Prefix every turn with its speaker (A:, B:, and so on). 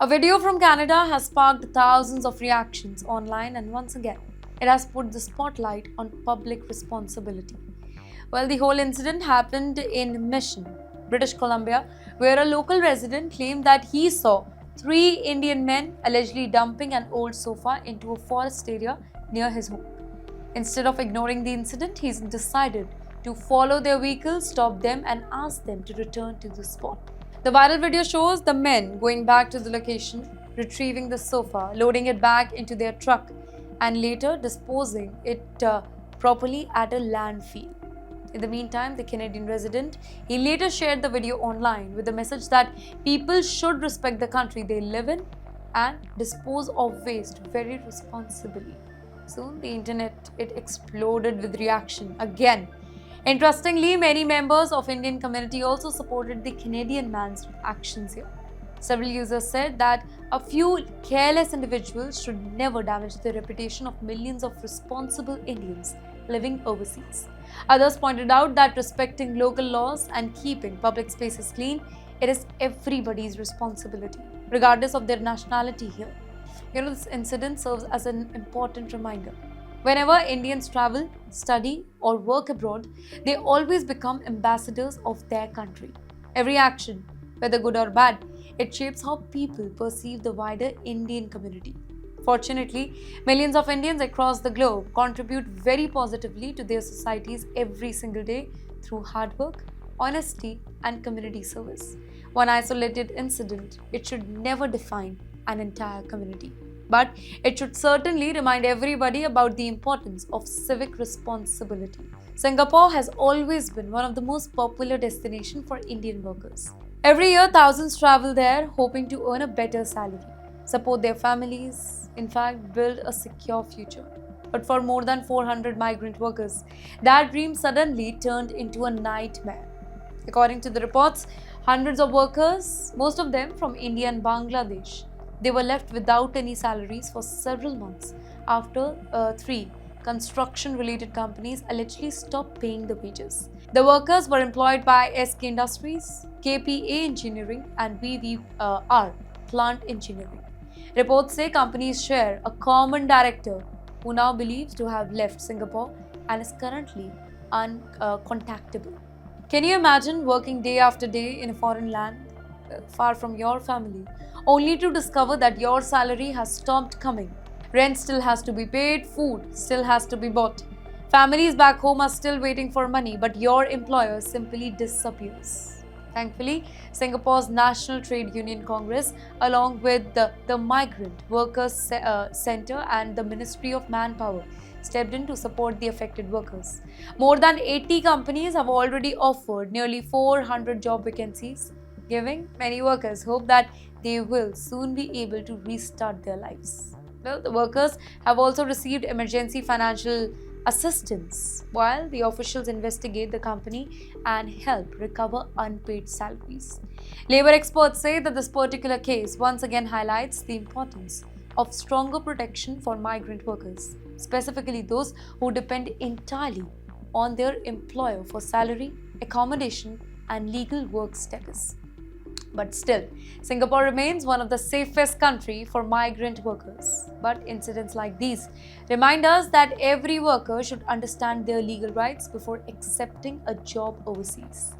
A: A video from Canada has sparked thousands of reactions online, and once again, it has put the spotlight on public responsibility. Well, the whole incident happened in Mission, British Columbia, where a local resident claimed that he saw three Indian men allegedly dumping an old sofa into a forest area near his home. Instead of ignoring the incident, he decided to follow their vehicle, stop them, and ask them to return to the spot. The viral video shows the men going back to the location, retrieving the sofa, loading it back into their truck, and later disposing it properly at a landfill. In the meantime, the Canadian resident, he later shared the video online with the message that people should respect the country they live in and dispose of waste very responsibly. Soon, the internet, it exploded with reaction again. Interestingly, many members of Indian community also supported the Canadian man's actions here. Several users said that a few careless individuals should never damage the reputation of millions of responsible Indians living overseas. Others pointed out that respecting local laws and keeping public spaces clean, it is everybody's responsibility, regardless of their nationality here. This incident serves as an important reminder. Whenever Indians travel, study, or work abroad, they always become ambassadors of their country. Every action, whether good or bad, it shapes how people perceive the wider Indian community. Fortunately, millions of Indians across the globe contribute very positively to their societies every single day through hard work, honesty, and community service. One isolated incident, it should never define an entire community. But it should certainly remind everybody about the importance of civic responsibility. Singapore has always been one of the most popular destinations for Indian workers. Every year, thousands travel there hoping to earn a better salary, support their families, in fact, build a secure future. But for more than 400 migrant workers, that dream suddenly turned into a nightmare. According to the reports, hundreds of workers, most of them from India and Bangladesh, they were left without any salaries for several months after three construction-related companies allegedly stopped paying the wages. The workers were employed by SK Industries, KPA Engineering, and VVR Plant Engineering. Reports say companies share a common director who now believes to have left Singapore and is currently uncontactable. Can you imagine working day after day in a foreign land, far from your family, only to discover that your salary has stopped coming? Rent still has to be paid, food still has to be bought. Families back home are still waiting for money, but your employer simply disappears. Thankfully, Singapore's National Trade Union Congress, along with the Migrant Workers Center and the Ministry of Manpower, stepped in to support the affected workers. More than 80 companies have already offered nearly 400 job vacancies, giving many workers hope that they will soon be able to restart their lives. Well, the workers have also received emergency financial assistance while the officials investigate the company and help recover unpaid salaries. Labor experts say that this particular case once again highlights the importance of stronger protection for migrant workers, specifically those who depend entirely on their employer for salary, accommodation, and legal work status. But still, Singapore remains one of the safest countries for migrant workers. But incidents like these remind us that every worker should understand their legal rights before accepting a job overseas.